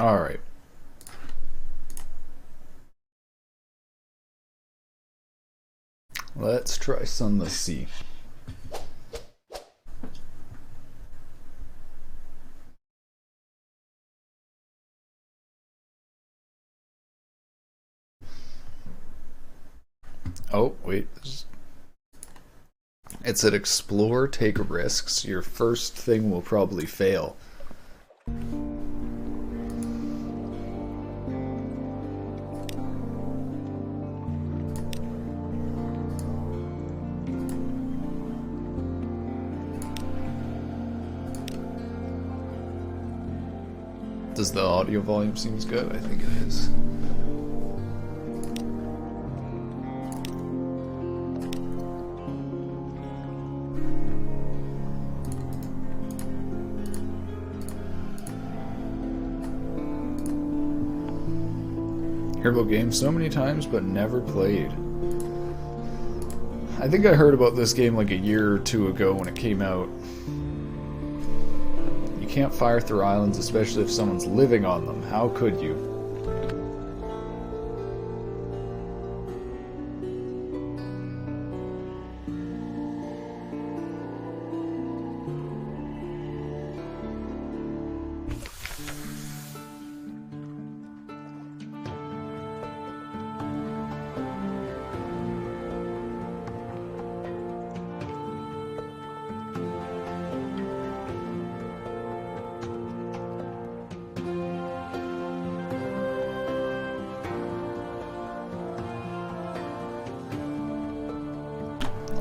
Alright. Let's try Sunless C. Oh, wait. It said explore, take risks. Your first thing will probably fail. Does the audio volume seems good? I think it is. Heard about game so many times but never played. I think I heard about this game like a year or two ago when it came out. You can't fire through islands, especially if someone's living on them. How could you?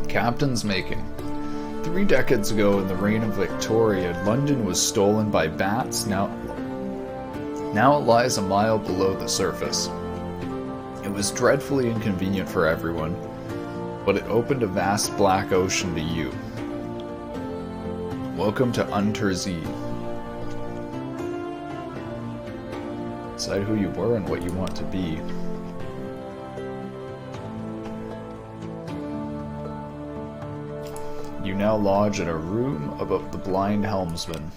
Captain's making. 3 decades ago, in the reign of Victoria, London was stolen by bats. Now it lies a mile below the surface. It was dreadfully inconvenient for everyone, but it opened a vast black ocean to you. Welcome to Untersee. Decide who you were and what you want to be. You now lodge in a room above the blind helmsman.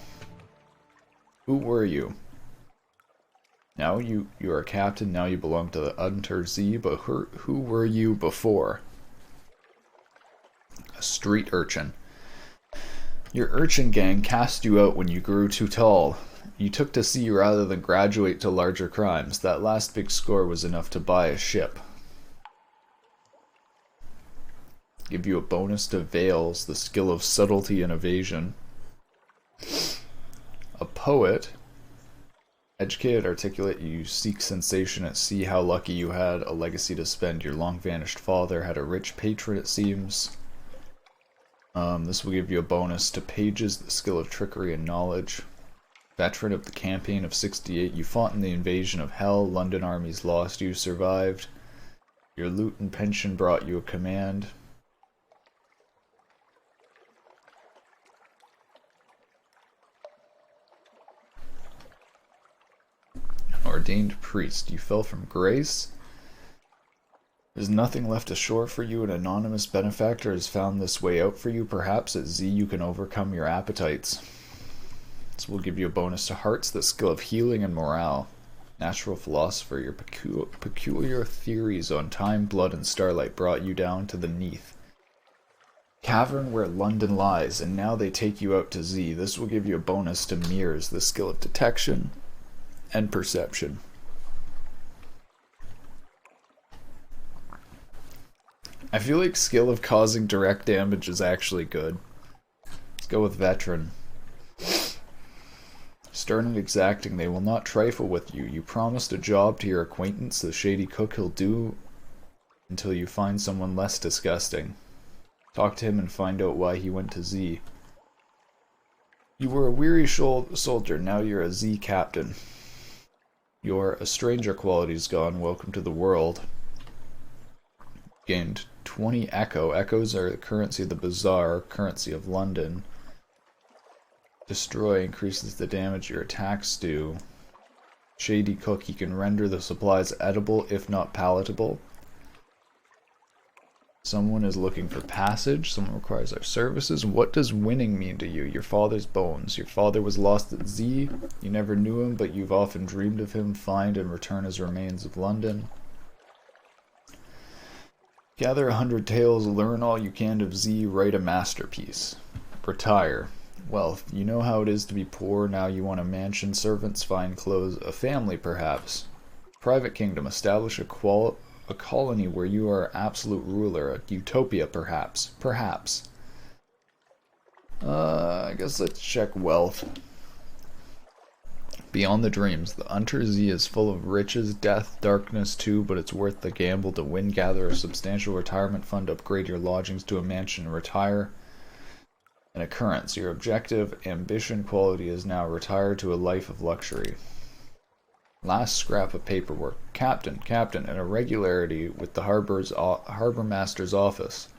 Who were you? Now you are a captain, now you belong to the Untersee, but who were you before? A street urchin. Your urchin gang cast you out when you grew too tall. You took to sea rather than graduate to larger crimes. That last big score was enough to buy a ship. Give you a bonus to veils, the skill of subtlety and evasion. A poet. Educated, articulate, you seek sensation at sea. How lucky you had a legacy to spend. Your long-vanished father had a rich patron, it seems. This will give you a bonus to pages, the skill of trickery and knowledge. Veteran of the campaign of 68, you fought in the invasion of hell. London armies lost, you survived. Your loot and pension brought you a command. Ordained priest, you fell from grace. There's nothing left ashore for you. An anonymous benefactor has found this way out for you. Perhaps at Z you can overcome your appetites. This will give you a bonus to hearts, the skill of healing and morale. Natural philosopher, your peculiar theories on time, blood, and starlight brought you down to the Neath. Cavern where London lies, and now they take you out to Z. This will give you a bonus to mirrors, the skill of detection and perception. I feel like skill of causing direct damage is actually good. Let's go with veteran. Stern and exacting, they will not trifle with you. You promised a job to your acquaintance, the shady cook. He'll do until you find someone less disgusting. Talk to him and find out why he went to Z. You were a weary soldier, now you're a Z captain. Your a stranger quality's gone. Welcome to the world. Gained 20 echo. Echoes are the currency of the bazaar, currency of London. Destroy increases the damage your attacks do. Shady cook, you can render the supplies edible if not palatable. Someone is looking for passage. Someone requires our services. What does winning mean to you? Your father's bones. Your father was lost at Z. You never knew him, but you've often dreamed of him. Find and return his remains of London. Gather 100 tales. Learn all you can of Z. Write a masterpiece. Retire. Wealth. You know how it is to be poor. Now you want a mansion, servants, fine clothes, a family perhaps. Private kingdom. Establish a colony where you are absolute ruler. A utopia perhaps. Perhaps. I guess let's check wealth. Beyond the dreams. The Hunter Z is full of riches, death, darkness too, but it's worth the gamble to win. Gather a substantial retirement fund, upgrade your lodgings to a mansion, and retire. An occurrence. Your objective, ambition, quality is now retire to a life of luxury. Last scrap of paperwork. Captain, an irregularity with the harbor master's office.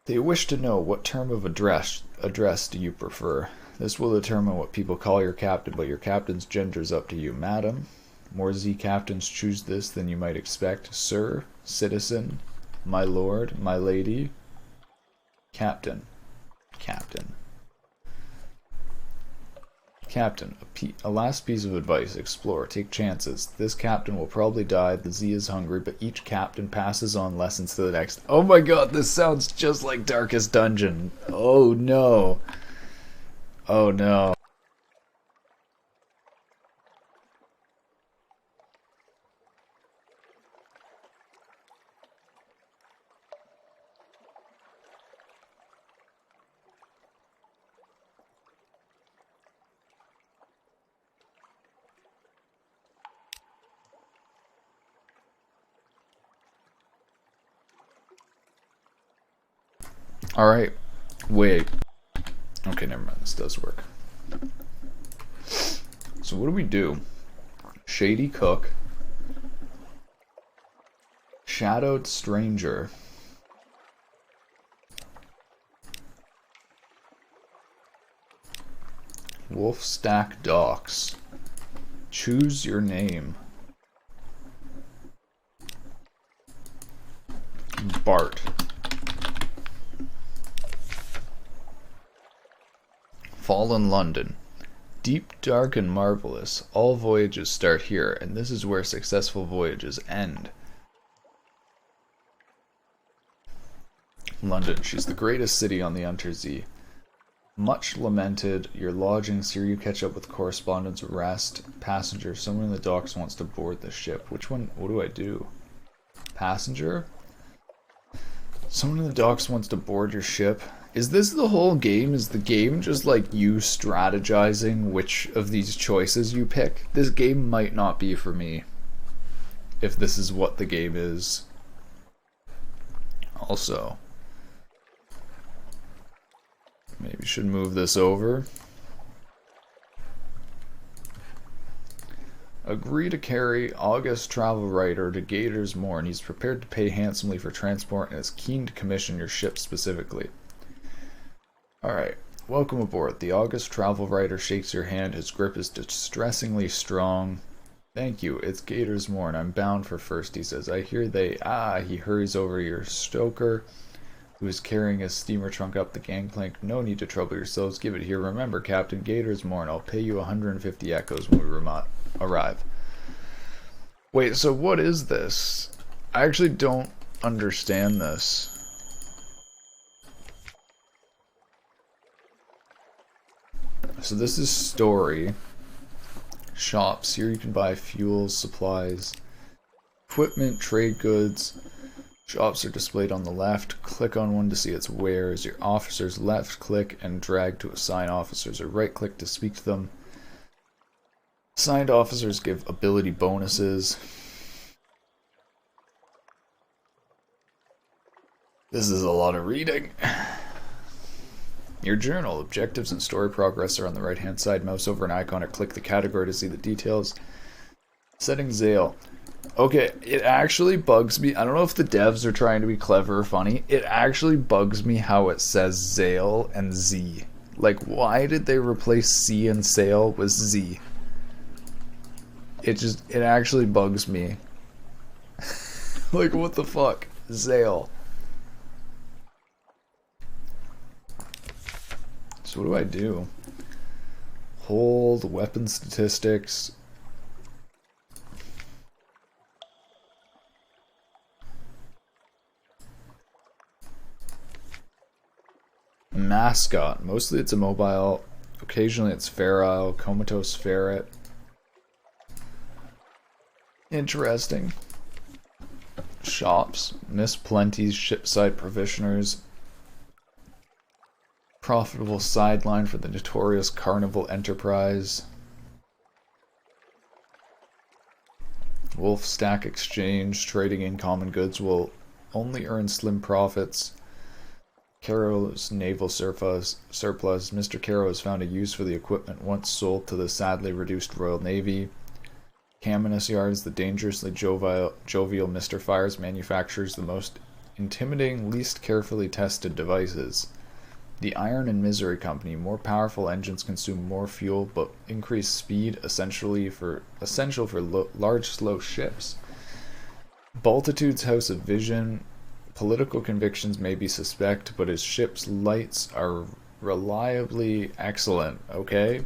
They wish to know what term of address do you prefer. This will determine what people call your captain, but your captain's gender's up to you. Madam, more Z captains choose this than you might expect. Sir, citizen, my lord, my lady. Captain. Captain, a last piece of advice. Explore, take chances. This captain will probably die, the Z is hungry, but each captain passes on lessons to the next. Oh my god, this sounds just like Darkest Dungeon. Oh no. Oh no. Alright, wait. Okay, never mind, this does work. So what do we do? Shady Cook. Shadowed Stranger. Wolf Stack Docks. Choose your name. Bart. Fallen London. Deep, dark, and marvelous. All voyages start here, and this is where successful voyages end. London. She's the greatest city on the Hunter Z. Much lamented. Your lodgings here. You catch up with correspondence. Rest. Passenger. Someone in the docks wants to board the ship. Which one? What do I do? Passenger? Someone in the docks wants to board your ship. Is this the whole game? Is the game just like you strategizing which of these choices you pick? This game might not be for me, if this is what the game is. Also, maybe should move this over. Agree to carry August Travel Writer to Gators Morn. He's prepared to pay handsomely for transport and is keen to commission your ship specifically. Alright, welcome aboard. The August Travel Writer shakes your hand. His grip is distressingly strong. Thank you, it's Gators Morn. I'm bound for first, he says. I hear they... he hurries over your stoker, who is carrying his steamer trunk up the gangplank. No need to trouble yourselves. Give it here. Remember, Captain, Gators Morn. I'll pay you 150 echoes when we arrive. Wait, so what is this? I actually don't understand this. So this is story. Shops. Here you can buy fuels, supplies, equipment, trade goods. Shops are displayed on the left. Click on one to see its wares. Your officers left click and drag to assign officers, or right click to speak to them. Assigned officers give ability bonuses. This is a lot of reading. Your journal. Objectives and story progress are on the right hand side. Mouse over an icon or click the category to see the details. Setting Zale. Okay, it actually bugs me. I don't know if the devs are trying to be clever or funny. It actually bugs me how it says Zale and Z. Like, why did they replace C and Sail with Z? It actually bugs me. Like, what the fuck? Zale. So what do I do? Hold, weapon statistics. Mascot. Mostly it's immobile. Occasionally it's feral. Comatose ferret. Interesting. Shops. Miss Plenty's shipside provisioners. Profitable sideline for the notorious Carnival Enterprise. Wolf Stack Exchange. Trading in common goods will only earn slim profits. Caro's naval surplus. Mr. Caro has found a use for the equipment once sold to the sadly reduced Royal Navy. Caminus Yards, the dangerously jovial Mr. Fires manufactures the most intimidating, least carefully tested devices. The Iron and Misery Company, more powerful engines consume more fuel, but increased speed, essential for large, slow ships. Baltitude's House of Vision, political convictions may be suspect, but his ship's lights are reliably excellent, okay?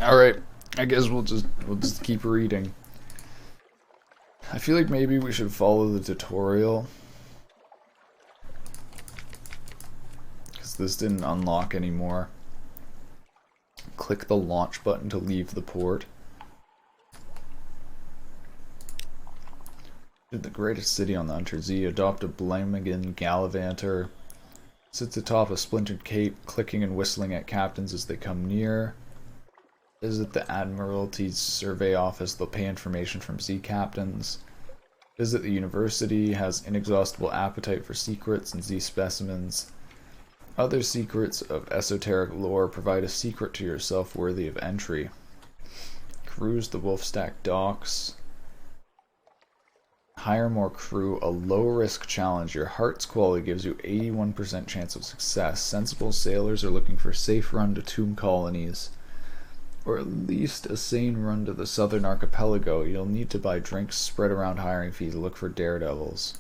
Alright, I guess we'll just keep reading. I feel like maybe we should follow the tutorial, because this didn't unlock anymore. Click the launch button to leave the port. The greatest city on the Untersee, adopt a Blamingen Gallivanter. Sits atop a splintered cape, clicking and whistling at captains as they come near. Visit the Admiralty's survey office, they'll pay information from sea captains. Visit the university, has inexhaustible appetite for secrets and sea specimens. Other secrets of esoteric lore provide a secret to yourself worthy of entry. Cruise the Wolfstack docks. Hire more crew, a low-risk challenge. Your heart's quality gives you 81% chance of success. Sensible sailors are looking for a safe run to tomb colonies, or at least a sane run to the southern archipelago. You'll need to buy drinks, spread around hiring fees, look for daredevils.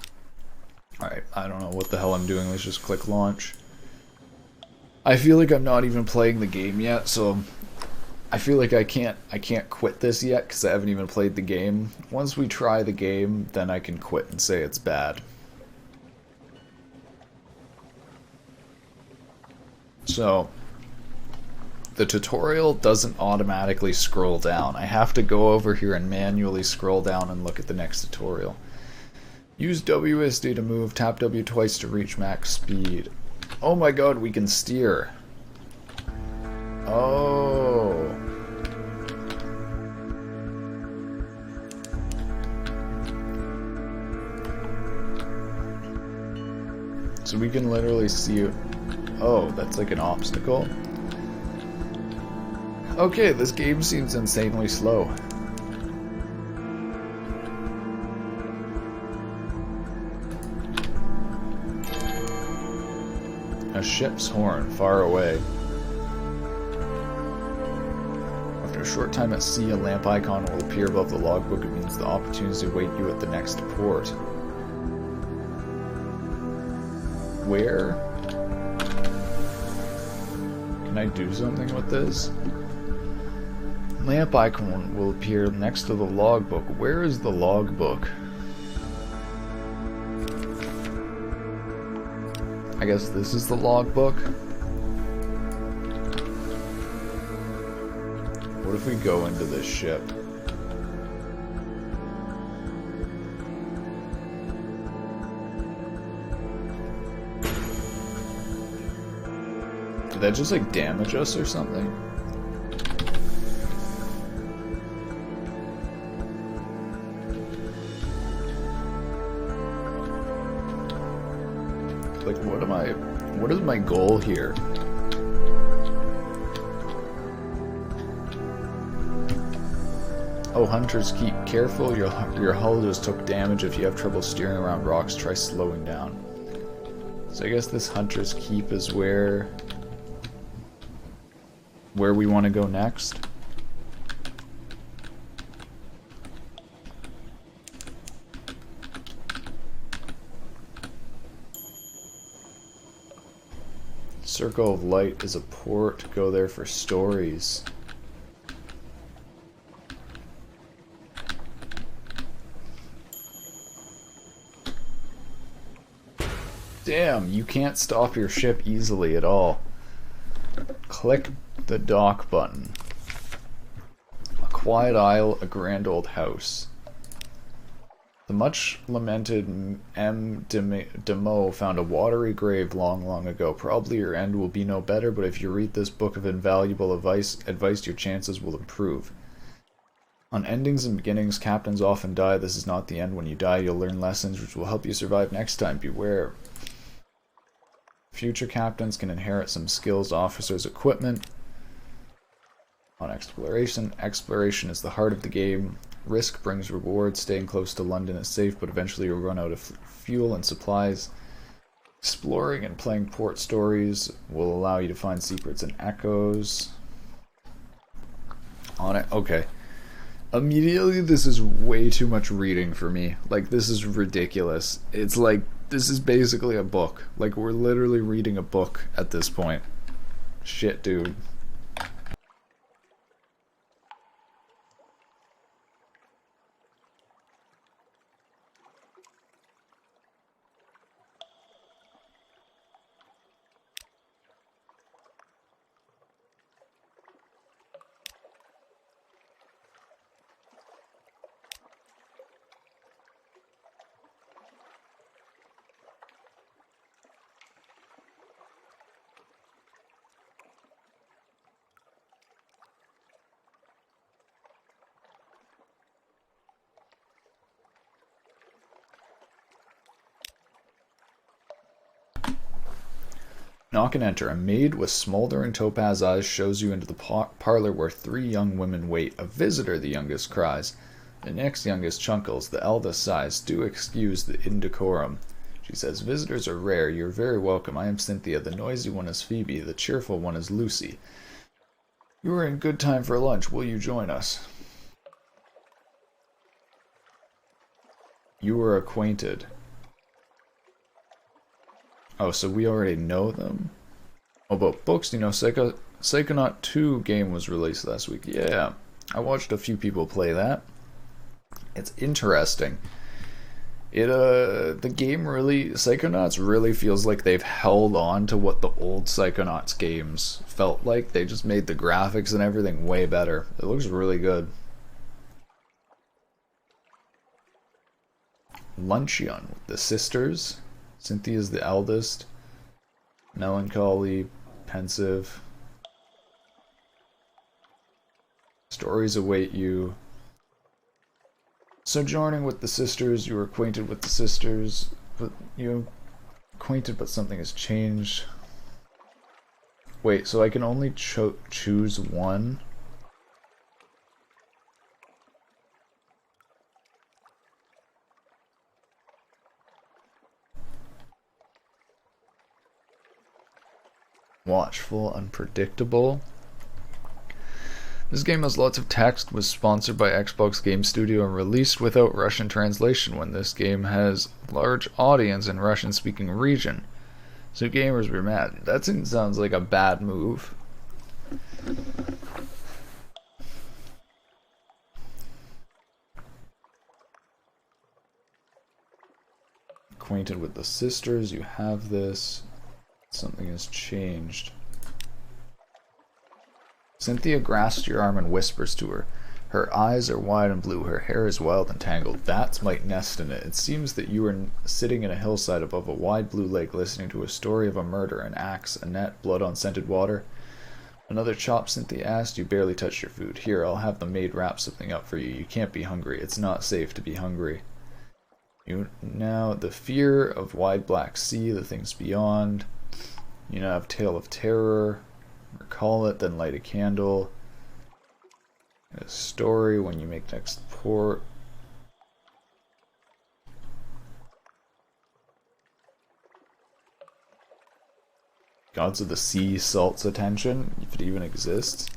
Alright, I don't know what the hell I'm doing. Let's just click launch. I feel like I'm not even playing the game yet, so I feel like I can't quit this yet because I haven't even played the game. Once we try the game, then I can quit and say it's bad. So the tutorial doesn't automatically scroll down. I have to go over here and manually scroll down and look at the next tutorial. Use WSD to move, tap W twice to reach max speed. Oh my god, we can steer. Oh. So we can literally see. Oh, that's like an obstacle. Okay, this game seems insanely slow. A ship's horn, far away. After a short time at sea, a lamp icon will appear above the logbook. It means the opportunities await you at the next port. Where? Can I do something with this? Lamp icon will appear next to the logbook. Where is the logbook? I guess this is the logbook. What if we go into this ship? Did that just like damage us or something? Like, what is my goal here? Oh, Hunter's Keep. Careful, your hull just took damage. If you have trouble steering around rocks, try slowing down. So I guess this Hunter's Keep is where we want to go next. Circle of Light is a port. Go there for stories. Damn, you can't stop your ship easily at all. Click the dock button. A quiet isle, a grand old house. The much lamented M. Demeaux found a watery grave long, long ago. Probably your end will be no better, but if you read this book of invaluable advice, your chances will improve. On endings and beginnings, captains often die. This is not the end. When you die, you'll learn lessons which will help you survive next time. Beware. Future captains can inherit some skills, officers, equipment. On exploration, exploration is the heart of the game. Risk brings reward. Staying close to London is safe, but eventually you'll run out of fuel and supplies. Exploring and playing port stories will allow you to find secrets and echoes. On it, okay. Immediately, this is way too much reading for me. Like, this is ridiculous. It's like, this is basically a book. Like, we're literally reading a book at this point. Shit, dude. Knock and enter. A maid with smoldering topaz eyes shows you into the parlor where three young women wait. A visitor, the youngest cries. The next youngest chuckles. The eldest sighs. Do excuse the indecorum. She says, visitors are rare. You're very welcome. I am Cynthia. The noisy one is Phoebe. The cheerful one is Lucy. You are in good time for lunch. Will you join us? You are acquainted. Oh, so we already know them? Oh, about books, you know, Psychonaut 2 game was released last week. Yeah, I watched a few people play that. It's interesting. The game really, Psychonauts really feels like they've held on to what the old Psychonauts games felt like. They just made the graphics and everything way better. It looks really good. Luncheon with the sisters. Cynthia's the eldest. Melancholy, pensive. Stories await you. Sojourning with the sisters, you are acquainted with the sisters, but you're acquainted, but something has changed. Wait, so I can only choose one? Watchful, unpredictable. This game has lots of text, was sponsored by Xbox Game Studio and released without Russian translation when this game has large audience in Russian-speaking region. So gamers were mad. That sounds like a bad move. Acquainted with the sisters, you have this. Something has changed. Cynthia grasps your arm and whispers to her. Her eyes are wide and blue, her hair is wild and tangled. Bats might nest in it. It seems that you are sitting in a hillside above a wide blue lake listening to a story of a murder, an axe, a net, blood on scented water. Another chop, Cynthia asked. You barely touched your food. Here, I'll have the maid wrap something up for you. You can't be hungry. It's not safe to be hungry. Now, the fear of wide black sea, the things beyond. You now have Tale of Terror. Recall it, then light a candle. A story when you make next port. Gods of the Sea salts attention, if it even exists.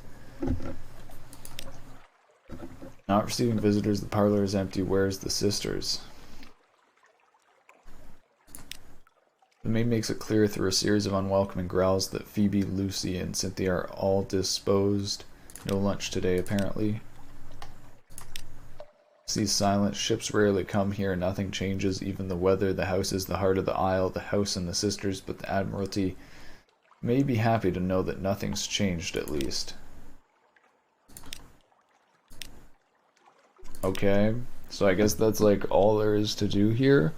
Not receiving visitors, the parlor is empty. Where's the sisters? The maid makes it clear through a series of unwelcoming growls that Phoebe, Lucy, and Cynthia are all disposed. No lunch today, apparently. Sea's silent. Ships rarely come here. Nothing changes, even the weather. The house is the heart of the isle, the house and the sisters, but the Admiralty may be happy to know that nothing's changed, at least. Okay, so I guess that's like all there is to do here.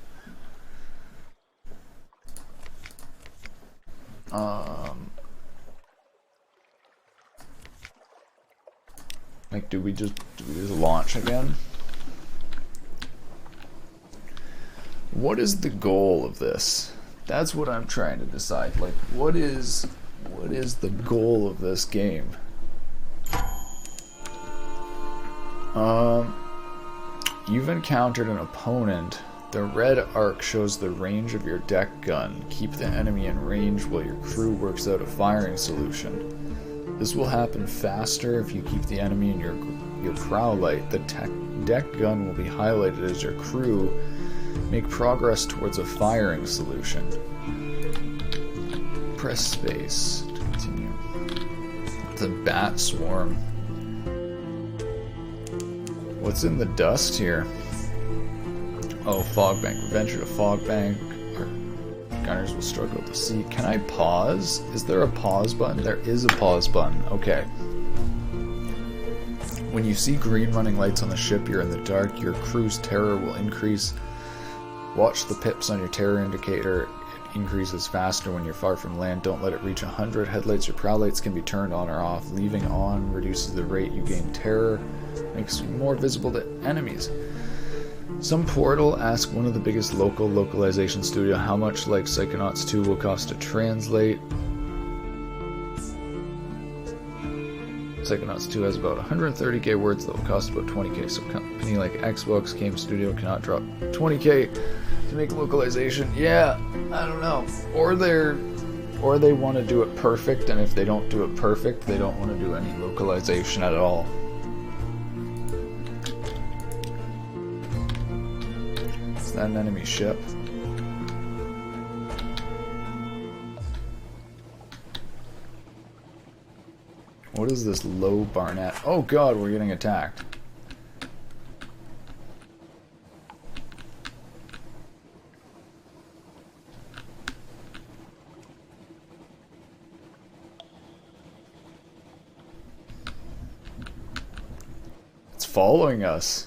Like, do we just launch again? What is the goal of this? That's what I'm trying to decide. Like, what is the goal of this game? You've encountered an opponent. The red arc shows the range of your deck gun. Keep the enemy in range while your crew works out a firing solution. This will happen faster if you keep the enemy in your prow light. The deck gun will be highlighted as your crew make progress towards a firing solution. Press space to continue. The bat swarm. What's in the dust here? Oh, fog bank. Venture to fog bank. Gunners will struggle to see. Can I pause? Is there a pause button? There is a pause button. Okay. When you see green running lights on the ship, you're in the dark. Your crew's terror will increase. Watch the pips on your terror indicator. It increases faster when you're far from land. Don't let it reach 100. Headlights or prow lights can be turned on or off. Leaving on reduces the rate you gain terror. Makes you more visible to enemies. Some portal ask one of the biggest local localization studio how much like Psychonauts 2 will cost to translate. Psychonauts 2 has about 130k words that will cost about 20k, so a company like Xbox Game Studio cannot drop 20k to make localization. Yeah, I don't know. Or they want to do it perfect, and if they don't do it perfect, they don't want to do any localization at all. Is that an enemy ship? What is this low Barnett? Oh god, we're getting attacked. It's following us.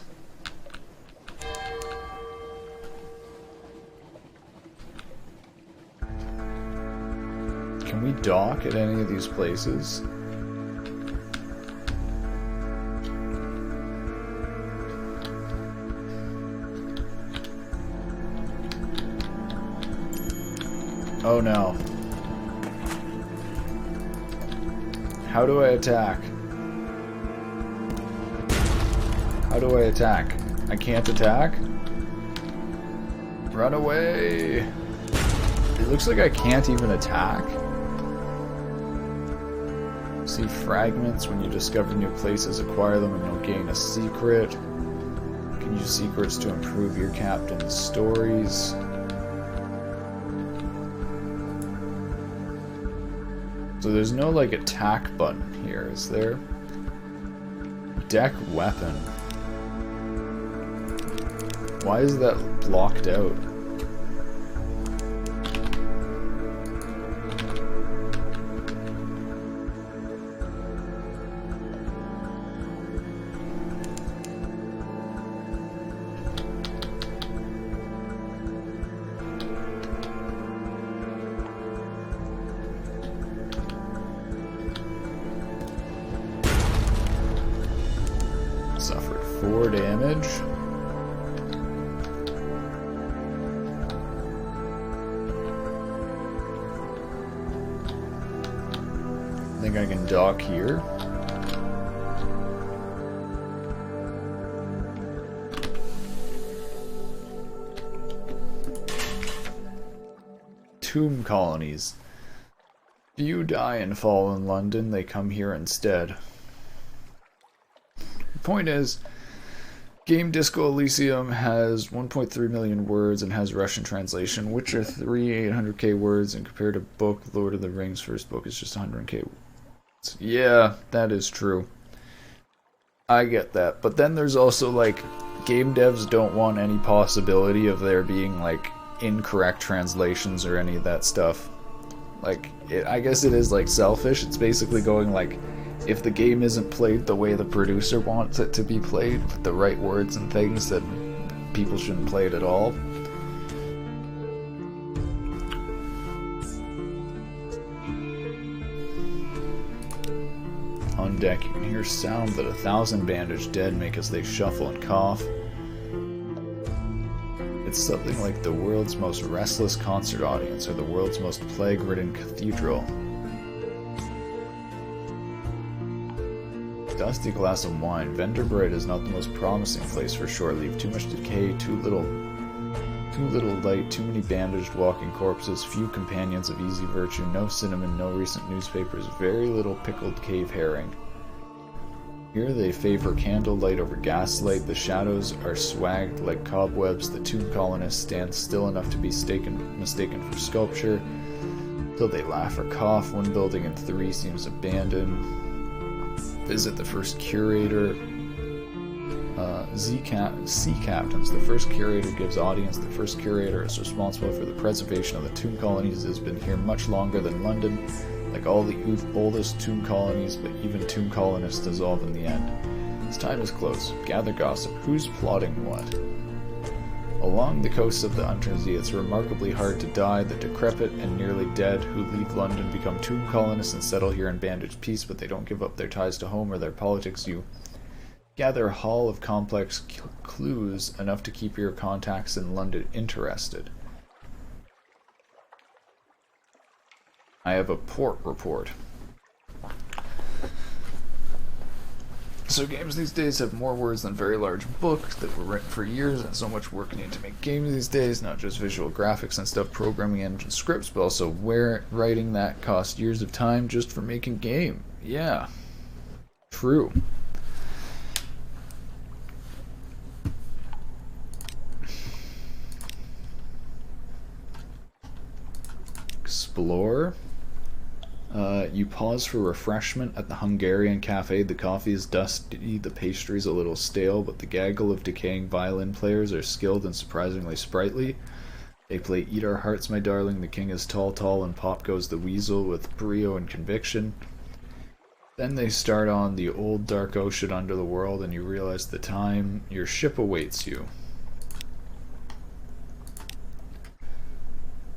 Can we dock at any of these places? Oh no. How do I attack? How do I attack? I can't attack? Run away! It looks like I can't even attack. See fragments when you discover new places, acquire them and you'll gain a secret. You can use secrets to improve your captain's stories. So there's no like attack button here, is there? Deck weapon. Why is that blocked out? think I can dock here? Tomb colonies. Few die and fall in London, they come here instead. The point is, Game Disco Elysium has 1.3 million words and has Russian translation. Witcher 3, 800k words, and compared to book, Lord of the Rings, first book is just 100k words. Yeah, that is true. I get that. But then there's also, like, game devs don't want any possibility of there being, like, incorrect translations or any of that stuff. Like, I guess it is, like, selfish. It's basically going, like, if the game isn't played the way the producer wants it to be played, with the right words and things, then people shouldn't play it at all. On deck, you can hear sound that 1,000 bandaged dead make as they shuffle and cough. It's something like the world's most restless concert audience or the world's most plague-ridden cathedral. Dusty glass of wine. Venderbright is not the most promising place for shore leave. Too much decay, too little light, too many bandaged walking corpses, few companions of easy virtue, no cinnamon, no recent newspapers, very little pickled cave herring. Here they favor candlelight over gaslight, the shadows are swagged like cobwebs, the tomb colonists stand still enough to be mistaken for sculpture, till they laugh or cough. One building in 3 seems abandoned. Visit the first curator. Sea captains. The first curator gives audience. The first curator is responsible for the preservation of the tomb colonies. It has been here much longer than London. Like all the oldest tomb colonies, but even tomb colonists dissolve in the end. His time is close. Gather gossip. Who's plotting what? Along the coasts of the Untersee, it's remarkably hard to die. The decrepit and nearly dead who leave London become tomb colonists and settle here in bandaged peace, but they don't give up their ties to home or their politics. You gather a haul of complex clues, enough to keep your contacts in London interested. I have a port report. So games these days have more words than very large books that were written for years, and so much work needed to make games these days, not just visual graphics and stuff, programming engine scripts, but also writing that cost years of time just for making game. Yeah. True. Explore. You pause for refreshment at the Hungarian cafe. The coffee is dusty, the pastries a little stale, but the gaggle of decaying violin players are skilled and surprisingly sprightly. They play Eat Our Hearts, My Darling, The King is Tall, Tall, and Pop Goes the Weasel with brio and conviction. Then they start on the old dark ocean under the world, and you realize the time your ship awaits you.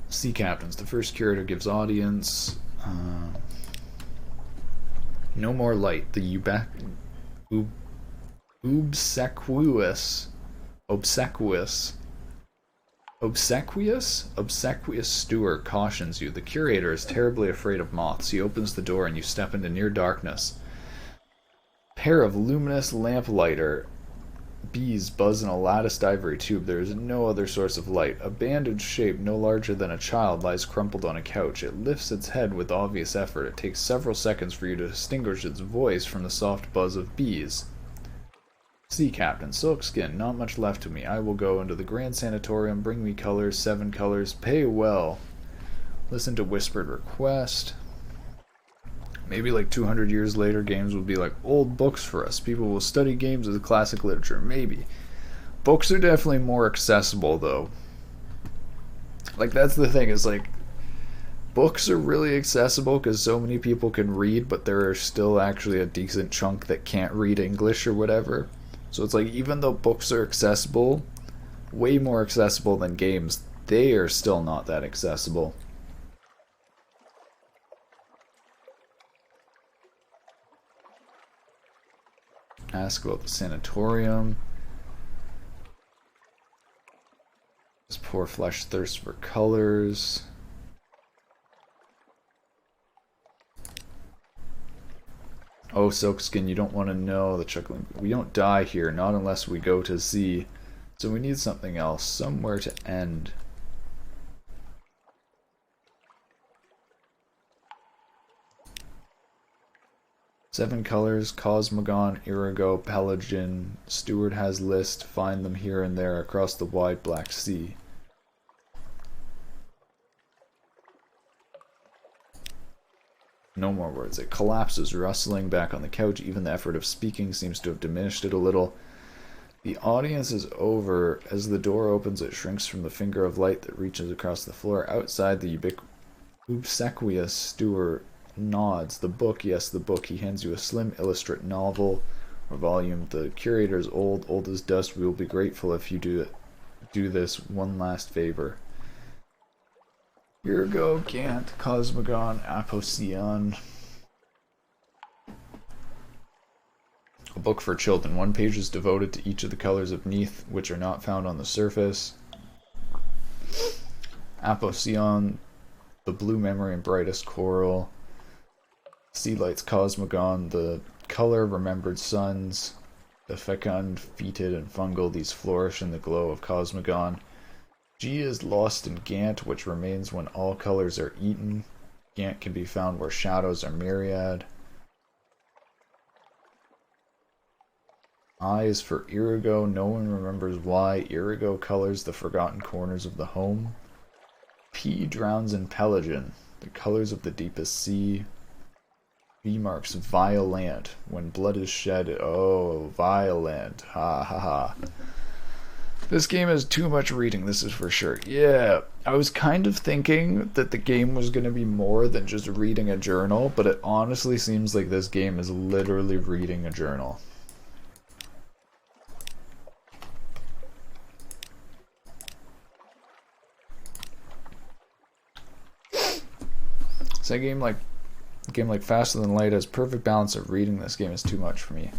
Sea captains. The first curator gives audience. No more light. The obsequious steward cautions you. The curator is terribly afraid of moths. He opens the door and you step into near darkness. Pair of luminous lamplighter bees buzz in a latticed ivory tube. There is no other source of light. A bandaged shape no larger than a child lies crumpled on a couch. It lifts its head with obvious effort. It takes several seconds for you to distinguish its voice from the soft buzz of bees. Sea captain, silk skin, not much left to me. I will go into the grand sanatorium. Bring me colors, 7 colors. Pay well. Listen to whispered request. Maybe like 200 years later, games will be like old books for us. People will study games as classic literature. Maybe. Books are definitely more accessible, though. Like, that's the thing, is like, books are really accessible because so many people can read, but there are still actually a decent chunk that can't read English or whatever. So it's like, even though books are accessible, way more accessible than games, they are still not that accessible. Ask about the sanatorium. This poor flesh thirsts for colors. Oh, Silkskin, you don't want to know the chuckling. We don't die here, not unless we go to Z. So we need something else, somewhere to end. Seven colors, Cosmogon, Irigo, Pelagian. Steward has list, find them here and there across the wide Black Sea. No more words. It collapses, rustling back on the couch. Even the effort of speaking seems to have diminished it a little. The audience is over. As the door opens, it shrinks from the finger of light that reaches across the floor. Outside, the obsequious steward nods. The book, yes, the book. He hands you a slim illustrate novel or volume. The curator's old as dust. We will be grateful if you do this one last favor. Irigo, Gant, Cosmogon, Aposion. A book for children. One page is devoted to each of the colors of Neath, which are not found on the surface. Aposion, the blue memory and brightest coral. Sea lights, Cosmogon, the color of remembered suns. The fecund, fetid, and fungal, these flourish in the glow of Cosmogon. G is lost in Gant, which remains when all colors are eaten. Gant can be found where shadows are myriad. I is for Irigo. No one remembers why. Irigo colors the forgotten corners of the home. P drowns in Pelagian, the colors of the deepest sea. V marks violent. When blood is shed, oh, violent. Ha ha ha. This game has too much reading, this is for sure. Yeah, I was kind of thinking that the game was going to be more than just reading a journal, but it honestly seems like this game is literally reading a journal. So a game like Faster Than Light has perfect balance of reading. This game is too much for me.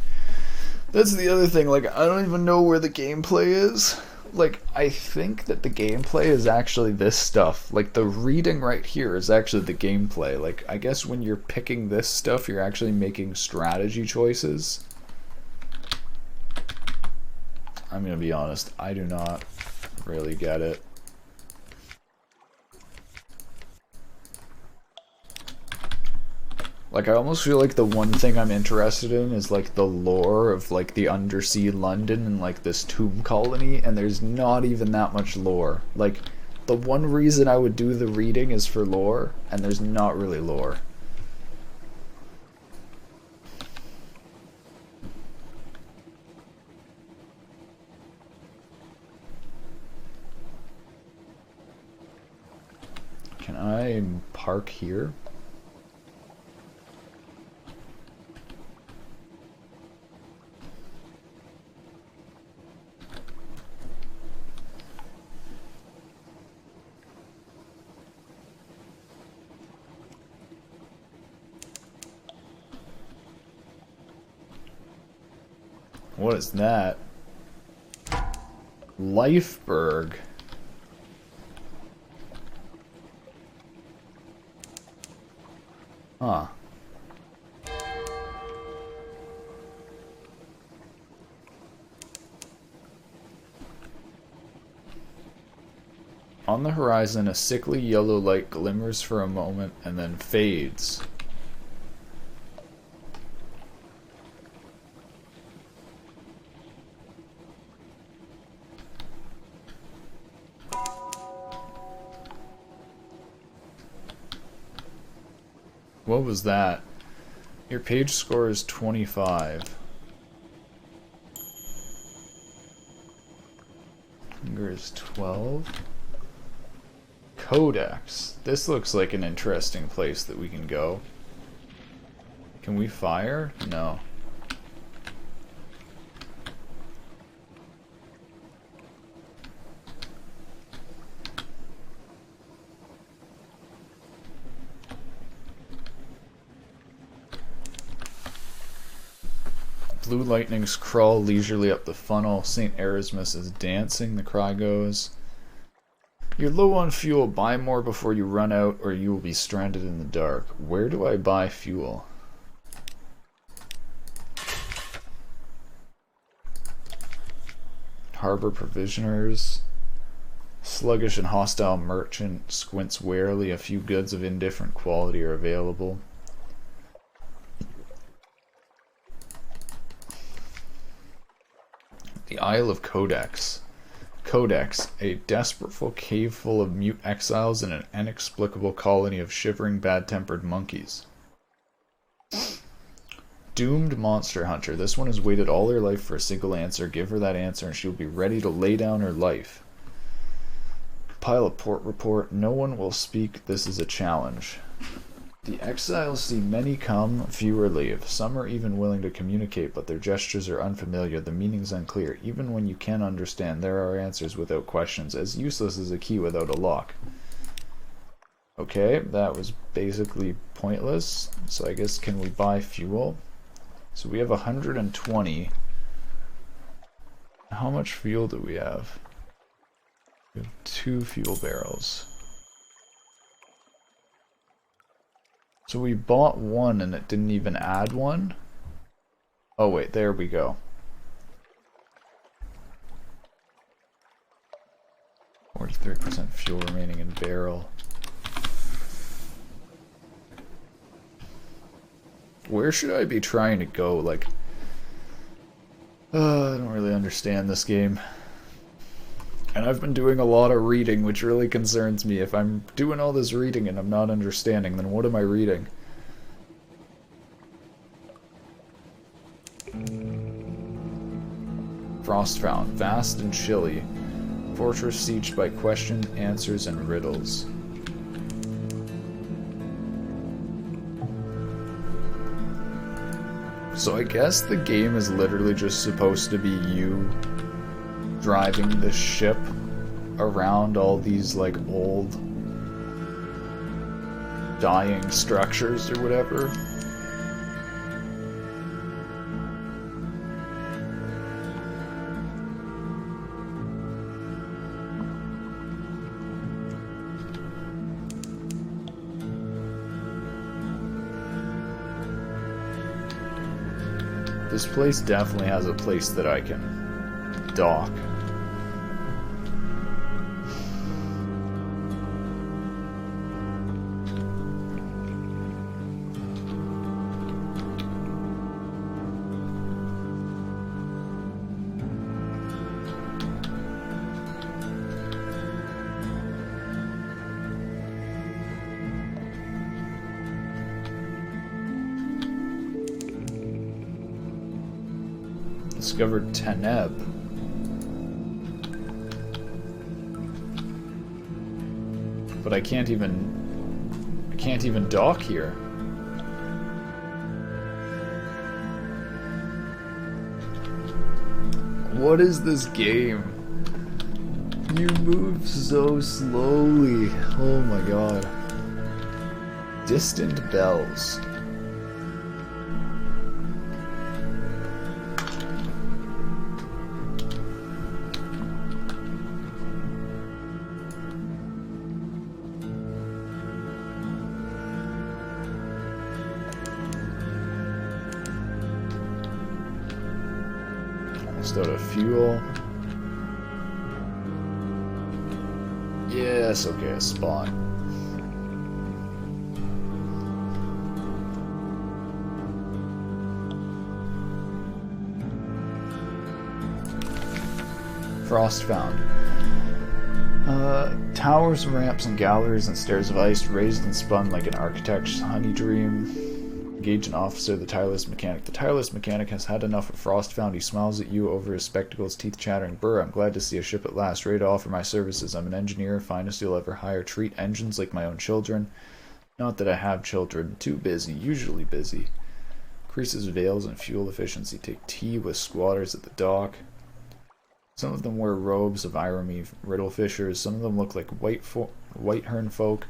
That's the other thing, like, I don't even know where the gameplay is. Like, I think that the gameplay is actually this stuff. Like, the reading right here is actually the gameplay. Like, I guess when you're picking this stuff, you're actually making strategy choices. I'm gonna be honest, I do not really get it. Like, I almost feel like the one thing I'm interested in is, like, the lore of, like, the undersea London and, like, this tomb colony, and there's not even that much lore. Like, the one reason I would do the reading is for lore, and there's not really lore. Can I park here? What is that? Lifeberg. Huh. On the horizon, a sickly yellow light glimmers for a moment and then fades. What was that? Your page score is 25. Hunger is 12. Codex. This looks like an interesting place that we can go. Can we fire? No. Blue lightnings crawl leisurely up the funnel. St. Erasmus is dancing, the cry goes. You're low on fuel. Buy more before you run out, or you will be stranded in the dark. Where do I buy fuel? Harbor provisioners. Sluggish and hostile merchant squints warily. A few goods of indifferent quality are available. The Isle of Codex. Codex, a desperate cave full of mute exiles and an inexplicable colony of shivering, bad-tempered monkeys. Doomed monster hunter. This one has waited all her life for a single answer. Give her that answer and she'll be ready to lay down her life. Pile a port report. No one will speak. This is a challenge. The exiles see many come, fewer leave. Some are even willing to communicate, but their gestures are unfamiliar. The meaning's unclear. Even when you can understand, there are answers without questions. As useless as a key without a lock. Okay, that was basically pointless. So I guess, can we buy fuel? So we have 120. How much fuel do we have? We have 2 fuel barrels. So we bought one and it didn't even add one? Oh wait, there we go. 43% fuel remaining in barrel. Where should I be trying to go? Like, I don't really understand this game. And I've been doing a lot of reading, which really concerns me. If I'm doing all this reading and I'm not understanding, then what am I reading? Frostfound, vast and chilly. Fortress sieged by questions, answers, and riddles. So I guess the game is literally just supposed to be you driving the ship around all these like old dying structures or whatever. This place definitely has a place that I can dock. Discovered Teneb. But I can't even dock here. What is this game? You move so slowly. Oh my god. Distant bells. Out of fuel. Yes, okay, a spawn. Frostfound. Towers, ramps, and galleries and stairs of ice, raised and spun like an architect's honey dream. Engage an officer, the tireless mechanic. The tireless mechanic has had enough of Frostfound. He smiles at you over his spectacles, teeth chattering. Brr, I'm glad to see a ship at last. Ready to offer my services. I'm an engineer, finest you'll ever hire. Treat engines like my own children. Not that I have children. Too busy, usually busy. Increases veils and fuel efficiency. Take tea with squatters at the dock. Some of them wear robes of irony, riddle fishers. Some of them look like Whitehern folk.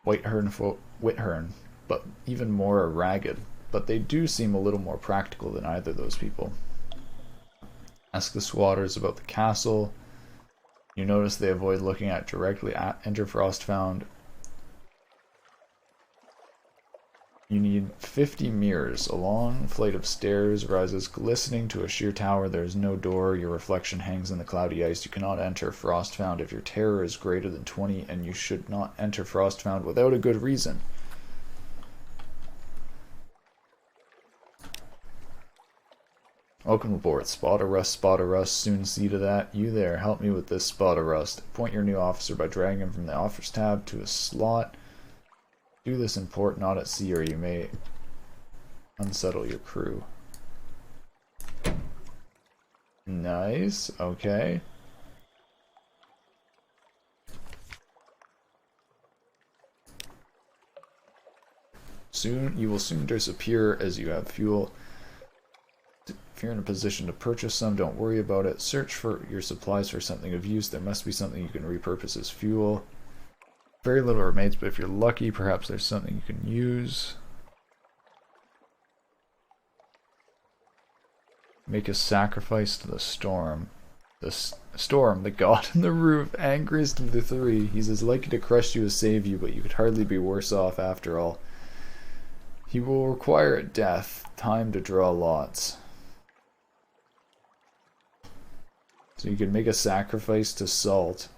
Whithern. But even more are ragged, but they do seem a little more practical than either of those people. Ask the squatters about the castle. You notice they avoid looking at directly at Enter Frostfound. You need 50 mirrors. A long flight of stairs rises glistening to a sheer tower. There is no door. Your reflection hangs in the cloudy ice. You cannot enter Frostfound if your terror is greater than 20, and you should not enter Frostfound without a good reason. Welcome aboard. Spot a rust, soon see to that. You there, help me with this spot of rust. Appoint your new officer by dragging him from the offers tab to a slot. Do this in port, not at sea, or you may unsettle your crew. Nice, okay. You will soon disappear as you have fuel. If you're in a position to purchase some, don't worry about it. Search for your supplies for something of use. There must be something you can repurpose as fuel. Very little remains, but if you're lucky, perhaps there's something you can use. Make a sacrifice to the storm. The storm, the god in the roof, angriest of the three. He's as likely to crush you as save you, but you could hardly be worse off after all. He will require death, time to draw lots. So you can make a sacrifice to Salt.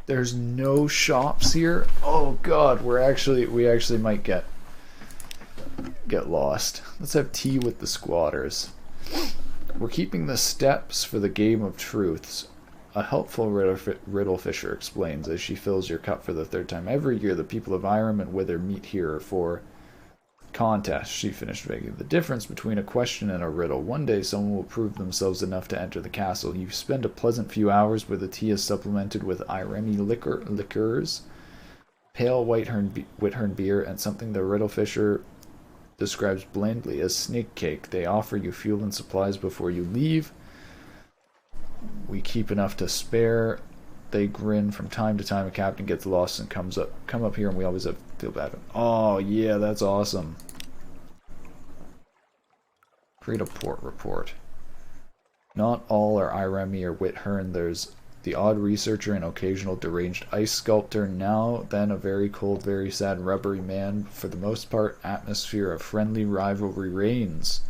There's no shops here. Oh god, we actually might get lost. Let's have tea with the squatters. We're keeping the steps for the game of truths. A helpful riddle fisher explains as she fills your cup for the third time. Every year the people of Irem and Wither meet here for contests. She finished vaguely. The difference between a question and a riddle. One day someone will prove themselves enough to enter the castle. You spend a pleasant few hours where the tea is supplemented with Iremi liqueurs, pale Whithorn beer, and something the riddle fisher describes blandly as snake cake. They offer you fuel and supplies before you leave. We keep enough to spare. They grin from time to time. A captain gets lost and come up here, and we always feel bad. Oh yeah, that's awesome. Create a port report. Not all are Iremi or Whithorn. There's the odd researcher and occasional deranged ice sculptor. Now then, a very cold, very sad, rubbery man. For the most part, atmosphere of friendly rivalry reigns.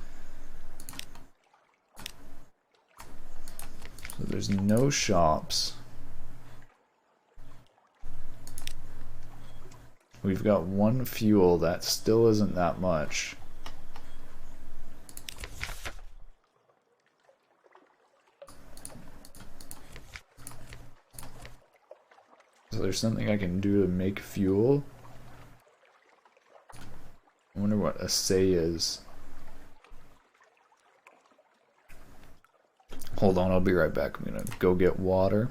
So there's no shops. We've got one fuel. That still isn't that much. So there's something I can do to make fuel. I wonder what assay is. Hold on, I'll be right back. I'm gonna go get water.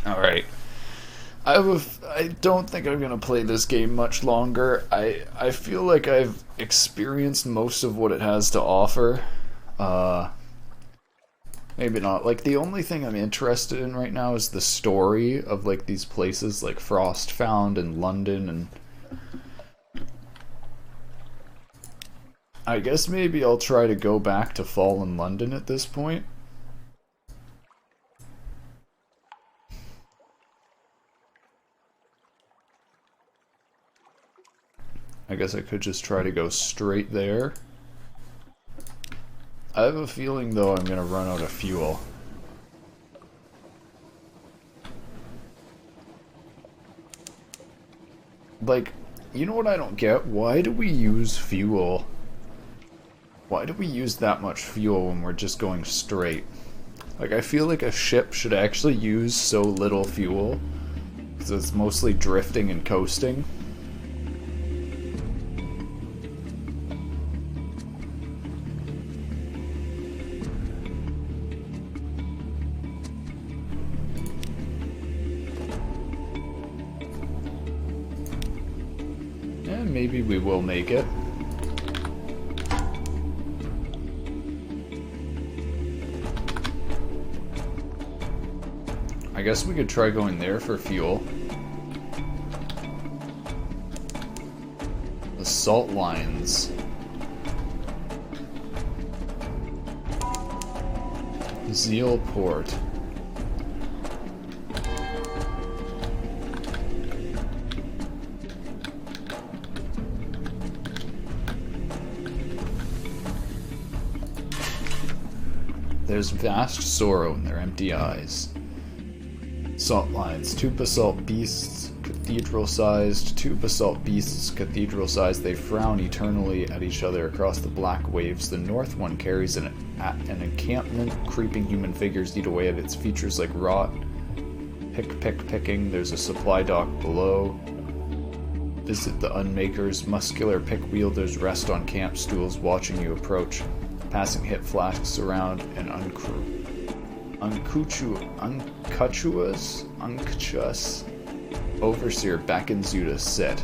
Alright. I don't think I'm gonna play this game much longer. I feel like I've experienced most of what it has to offer. Maybe not. Like, the only thing I'm interested in right now is the story of, like, these places like Frostfound and London, and I guess maybe I'll try to go back to Fallen London at this point. I guess I could just try to go straight there. I have a feeling, though, I'm gonna run out of fuel. Like, you know what I don't get? Why do we use fuel? Why do we use that much fuel when we're just going straight? Like, I feel like a ship should actually use so little fuel, because it's mostly drifting and coasting. Maybe we will make it. I guess we could try going there for fuel. The salt lines. Zeal Port. There's vast sorrow in their empty eyes. Salt lines. Two basalt beasts, cathedral-sized. Two basalt beasts, cathedral-sized. They frown eternally at each other across the black waves. The north one carries an encampment. Creeping human figures eat away at its features like rot. Picking. There's a supply dock below. Visit the unmakers. Muscular pick-wielders rest on camp stools watching you approach. Passing hit flasks around and unctuous overseer beckons you to sit.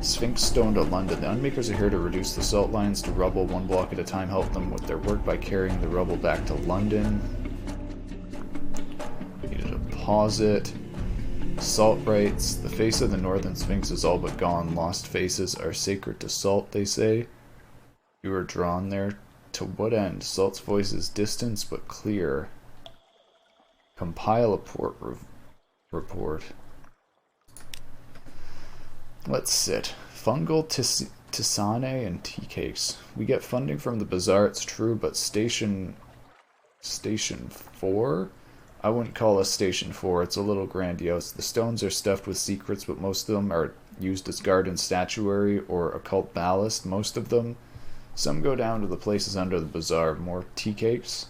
Sphinx Stone to London. The Unmakers are here to reduce the salt lines to rubble one block at a time. Help them with their work by carrying the rubble back to London. Need a deposit. Salt rights. The face of the Northern Sphinx is all but gone. Lost faces are sacred to salt, they say. You are drawn there. To what end? Salt's voice is distant but clear. Compile a report. Let's sit. Fungal tisane and tea cakes. We get funding from the bazaar, it's true, but Station 4? I wouldn't call us Station 4, it's a little grandiose. The stones are stuffed with secrets, but most of them are used as garden statuary or occult ballast. Most of them. Some go down to the places under the bazaar. More tea cakes.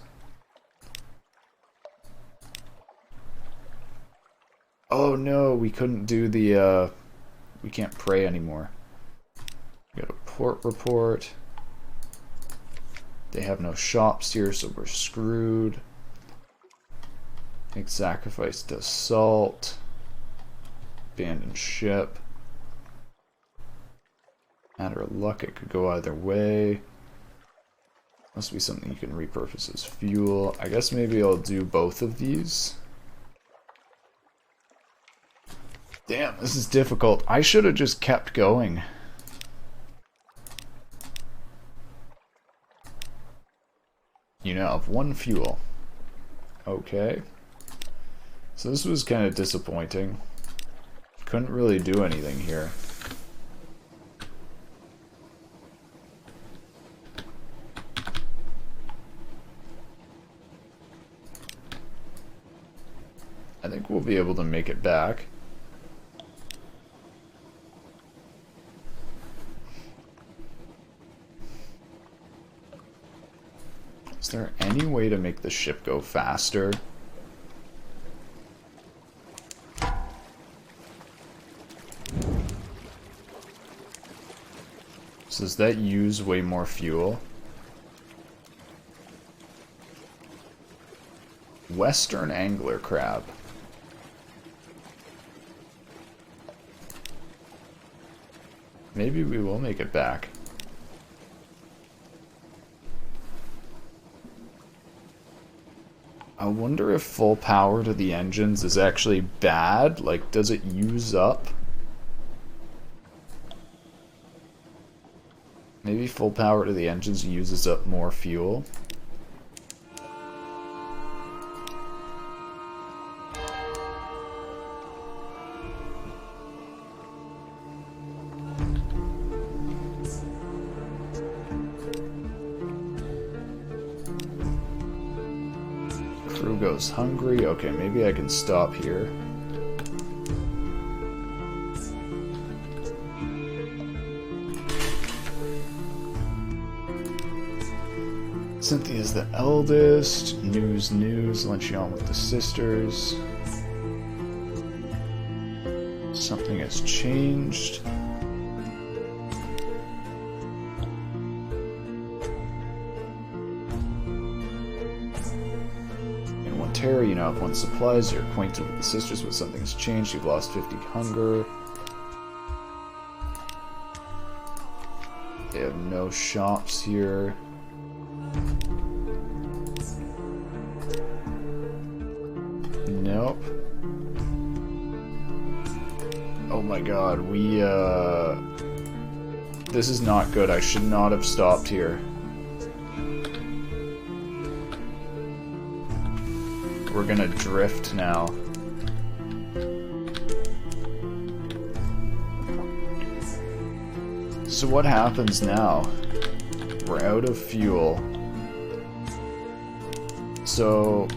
Oh no, we couldn't do the, we can't pray anymore. We got a port report. They have no shops here, so we're screwed. Make sacrifice to salt. Abandoned ship. Matter of luck, it could go either way. Must be something you can repurpose as fuel. I guess maybe I'll do both of these. Damn, this is difficult. I should have just kept going. You now have one fuel. Okay. So this was kind of disappointing. Couldn't really do anything here. I think we'll be able to make it back. Is there any way to make the ship go faster? So does that use way more fuel? Western angler crab. Maybe we will make it back. I wonder if full power to the engines is actually bad. Like, does it use up? Maybe full power to the engines uses up more fuel. Crew goes hungry. Okay, maybe I can stop here. Cynthia's the eldest. News, lunching on with the sisters. Something has changed. In Ontario, you now have 1 supplies. You're acquainted with the sisters, but something's changed. You've lost 50 hunger. They have no shops here. Nope. Oh my god, this is not good. I should not have stopped here. We're gonna drift now. So what happens now? We're out of fuel. So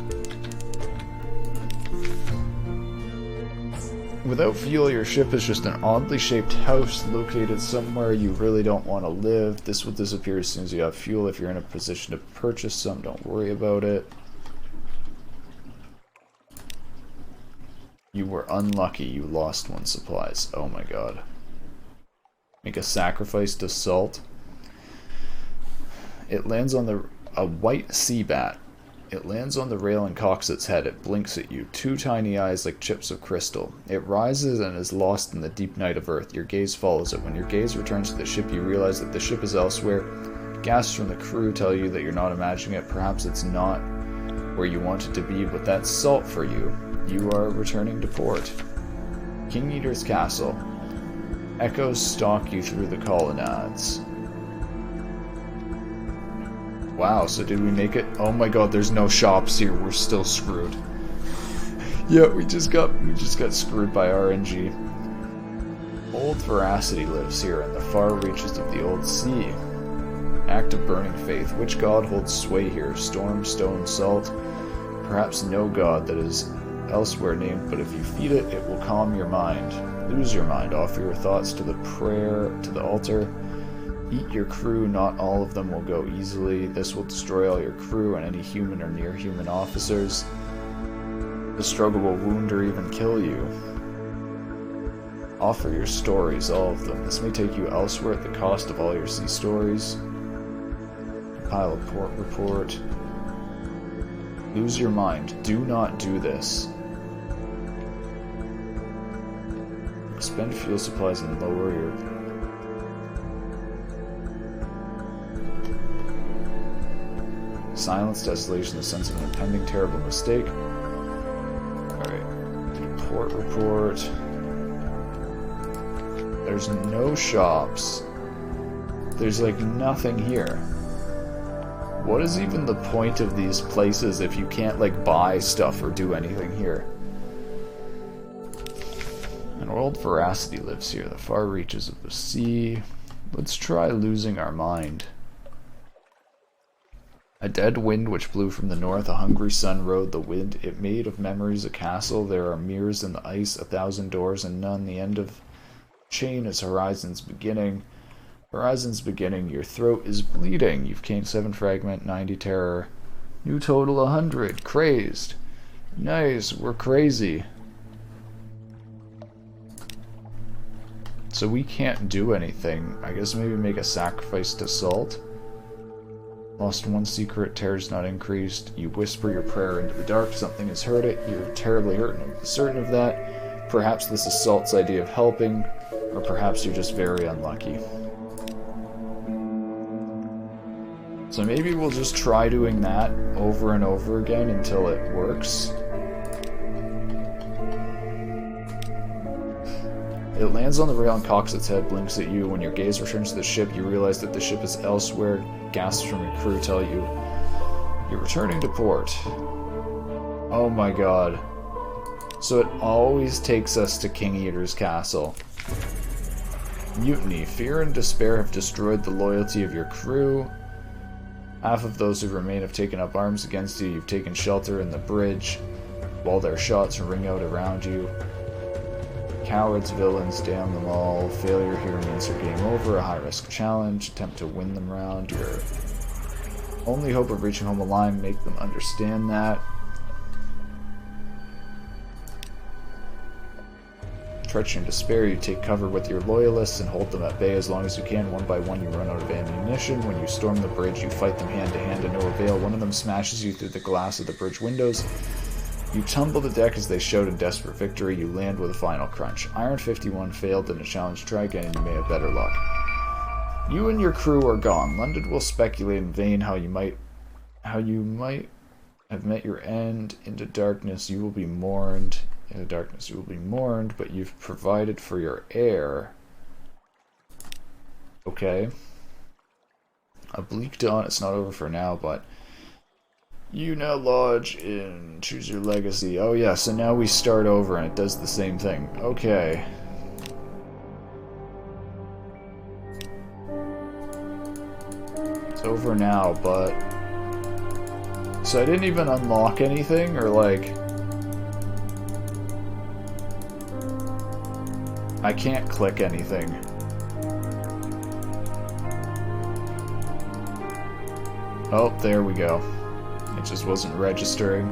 without fuel, your ship is just an oddly shaped house located somewhere you really don't want to live. This will disappear as soon as you have fuel. If you're in a position to purchase some, don't worry about it. You were unlucky. You lost 1 supplies. Oh my god. Make a sacrifice to salt. It lands on a white sea bat. It lands on the rail and cocks its head. It blinks at you. 2 tiny eyes like chips of crystal. It rises and is lost in the deep night of Earth. Your gaze follows it. When your gaze returns to the ship, you realize that the ship is elsewhere. Gasps from the crew tell you that you're not imagining it. Perhaps it's not where you want it to be, but that's salt for you. You are returning to port. King Eater's Castle. Echoes stalk you through the colonnades. Wow, so did we make it? Oh my god, there's no shops here. We're still screwed. Yeah, we just got screwed by RNG. Old Veracity lives here in the far reaches of the old sea. Act of burning faith. Which god holds sway here? Storm, stone, salt? Perhaps no god that is elsewhere named, but if you feed it, it will calm your mind. Lose your mind. Offer your thoughts to the altar. Eat your crew, not all of them will go easily. This will destroy all your crew and any human or near-human officers. The struggle will wound or even kill you. Offer your stories, all of them. This may take you elsewhere at the cost of all your sea stories. Compile a port report. Lose your mind. Do not do this. Expend fuel supplies and lower your... Silence, desolation, the sense of an impending terrible mistake. Alright. Port report. There's no shops. There's like nothing here. What is even the point of these places if you can't like buy stuff or do anything here? An old Veracity lives here, the far reaches of the sea. Let's try losing our mind. A dead wind which blew from the north, a hungry sun rode the wind. It made of memories a castle. There are mirrors in the ice, 1,000 doors and none. The end of chain is horizon's beginning. Horizon's beginning. Your throat is bleeding. You've gained 7 fragment, 90 terror. New total 100. Crazed. Nice. We're crazy. So we can't do anything. I guess maybe make a sacrifice to salt. Lost one secret, terror's not increased. You whisper your prayer into the dark, something has heard it, you're terribly hurt and certain of that. Perhaps this is Salt's idea of helping, or perhaps you're just very unlucky. So maybe we'll just try doing that over and over again until it works. It lands on the rail and cocks its head, blinks at you. When your gaze returns to the ship, you realize that the ship is elsewhere. Gasps from your crew tell you you're returning to port. Oh my god. So it always takes us to King Eater's castle. Mutiny. Fear and despair have destroyed the loyalty of your crew. Half of those who remain have taken up arms against you. You've taken shelter in the bridge while their shots ring out around you. Cowards, villains, damn them all. Failure here means your game over. A high-risk challenge. Attempt to win them round. Your only hope of reaching home alive. Make them understand that. Treachery and despair. You take cover with your loyalists and hold them at bay as long as you can. One by one you run out of ammunition. When you storm the bridge, you fight them hand to hand to no avail. One of them smashes you through the glass of the bridge windows. You tumble the deck as they shout in desperate victory. You land with a final crunch. Iron 51 failed in a challenge. Try again and you may have better luck. You and your crew are gone. London will speculate in vain how you might have met your end. Into darkness you will be mourned. In the darkness you will be mourned, but you've provided for your heir. Okay. A bleak dawn. It's not over for now, but you now lodge in choose your legacy. Oh yeah, so now we start over and it does the same thing. Okay. It's over now, but so I didn't even unlock anything, or like I can't click anything. Oh, there we go. It just wasn't registering.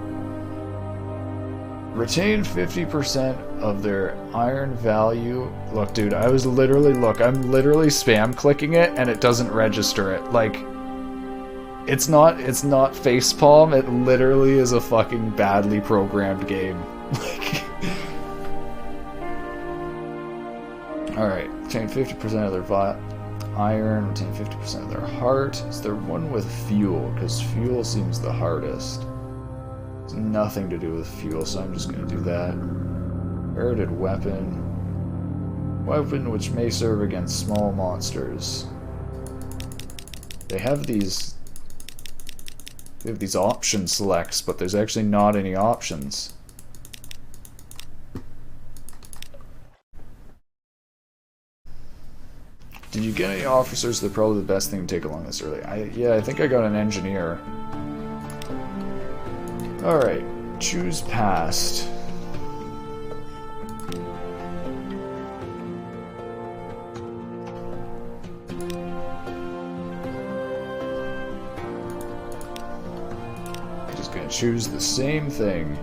Retain 50% of their iron value. Look, dude, I'm literally spam clicking it and it doesn't register it. Like, it's not facepalm, it literally is a fucking badly programmed game. Like, alright, retain 50% of their iron, retain 50% of their heart. Is there one with fuel? Because fuel seems the hardest. It's nothing to do with fuel, so I'm just going to do that. Inherited weapon. Weapon which may serve against small monsters. They have these option selects, but there's actually not any options. Did you get any officers? They're probably the best thing to take along this early. Yeah, I think I got an engineer. Alright, choose past. Just gonna choose the same thing.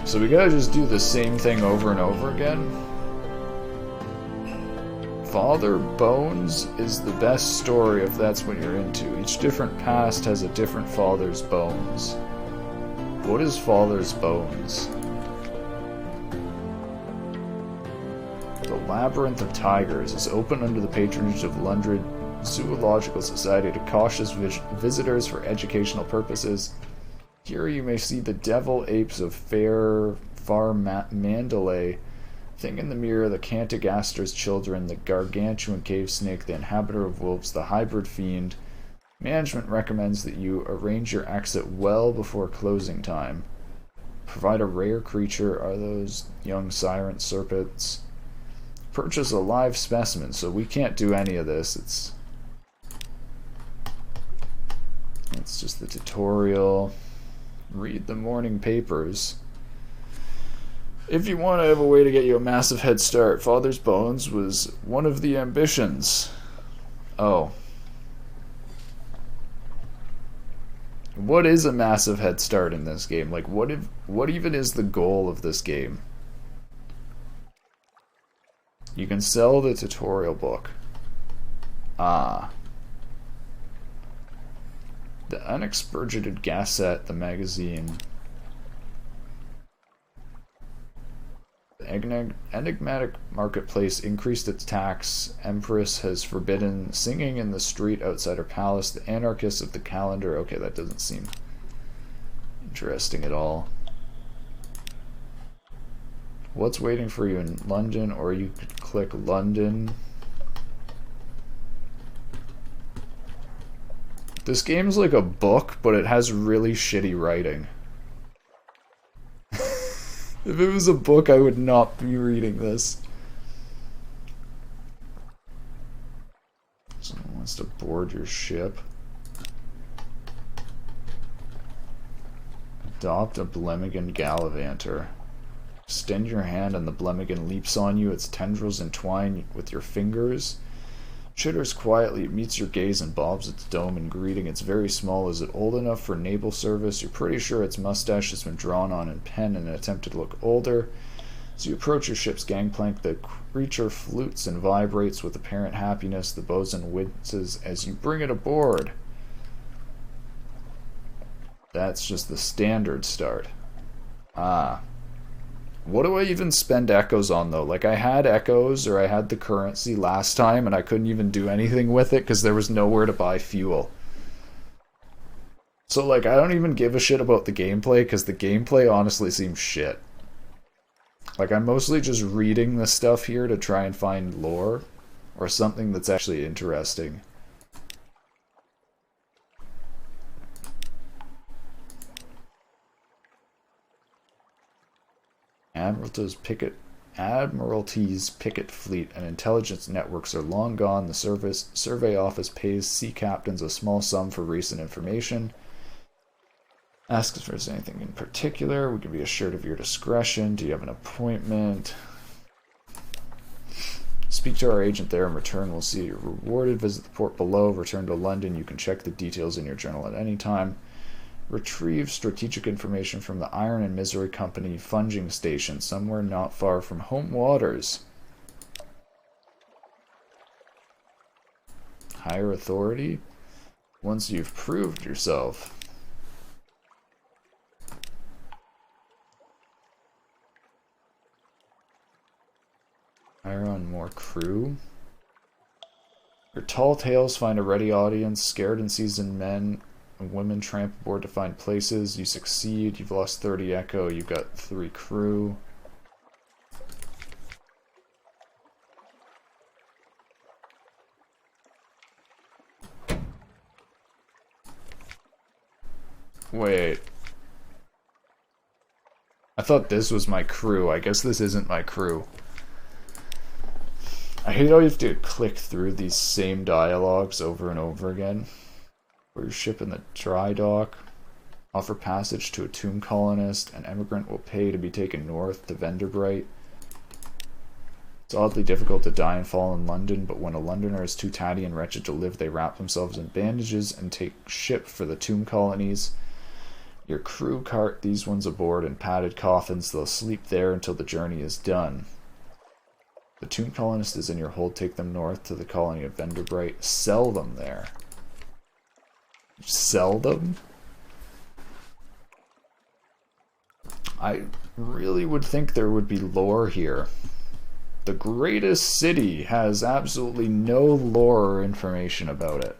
So we gotta just do the same thing over and over again. Father Bones is the best story if that's what you're into. Each different past has a different father's bones. What is Father's Bones? The Labyrinth of Tigers is open under the patronage of London Zoological Society to cautious visitors for educational purposes. Here you may see the devil apes of far Mandalay, thing in the mirror, the Cantigaster's children, the gargantuan cave snake, the inhabitor of wolves, the hybrid fiend. Management recommends that you arrange your exit well before closing time. Provide a rare creature. Are those young siren serpents? Purchase a live specimen, so we can't do any of this. It's just the tutorial. Read the morning papers. If you want to have a way to get you a massive head start, Father's Bones was one of the ambitions. Oh. What is a massive head start in this game? Like, what even is the goal of this game? You can sell the tutorial book. Ah. The Unexpurgated Gazette, the magazine. The enigmatic marketplace increased its tax. Empress has forbidden singing in the street outside her palace. The anarchists of the calendar. Okay, that doesn't seem interesting at all. What's waiting for you in London? Or you could click London. This game's like a book, but it has really shitty writing. If it was a book, I would not be reading this. Someone wants to board your ship. Adopt a Blemigan Gallivanter. Extend your hand and the Blemigan leaps on you, its tendrils entwine with your fingers. Chitters quietly, it meets your gaze and bobs its dome in greeting. It's very small. Is it old enough for naval service? You're pretty sure its mustache has been drawn on in pen in an attempt to look older. As you approach your ship's gangplank, the creature flutes and vibrates with apparent happiness. The bosun winces as you bring it aboard. That's just the standard start. Ah. What do I even spend echoes on, though? Like, I had echoes, or I had the currency last time, and I couldn't even do anything with it because there was nowhere to buy fuel. So, like, I don't even give a shit about the gameplay because the gameplay honestly seems shit. Like, I'm mostly just reading the stuff here to try and find lore or something that's actually interesting. Admiralty's picket fleet and intelligence networks are long gone. The survey office pays sea captains a small sum for recent information. Asks if there's anything in particular. We can be assured of your discretion. Do you have an appointment? Speak to our agent there. In return, we'll see you're rewarded. Visit the port below. Return to London. You can check the details in your journal at any time. Retrieve strategic information from the Iron and Misery Company funging station somewhere not far from home waters. Higher authority? Once you've proved yourself. Hire on more crew. Your tall tales find a ready audience. Scared and seasoned men and women tramp aboard to find places. You succeed. You've lost 30 echo. You've got 3 crew. Wait. I thought this was my crew. I guess this isn't my crew. I hate how you have to click through these same dialogues over and over again. For your ship in the dry dock. Offer passage to a tomb colonist. An emigrant will pay to be taken north to Venderbright. It's oddly difficult to die and fall in London, but when a Londoner is too tatty and wretched to live, they wrap themselves in bandages and take ship for the tomb colonies. Your crew cart these ones aboard in padded coffins. They'll sleep there until the journey is done. The tomb colonist is in your hold. Take them north to the colony of Venderbright. Sell them there. Sell them? I really would think there would be lore here. The greatest city has absolutely no lore or information about it.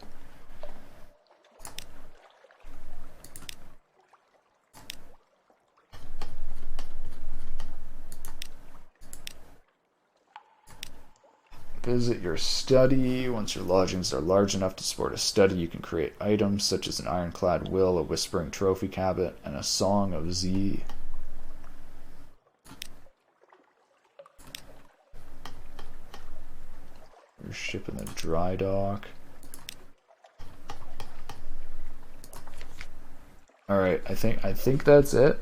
Visit your study. Once your lodgings are large enough to support a study, you can create items such as an ironclad will, a whispering trophy cabinet, and a song of Z. Your ship in the dry dock. Alright, I think that's it.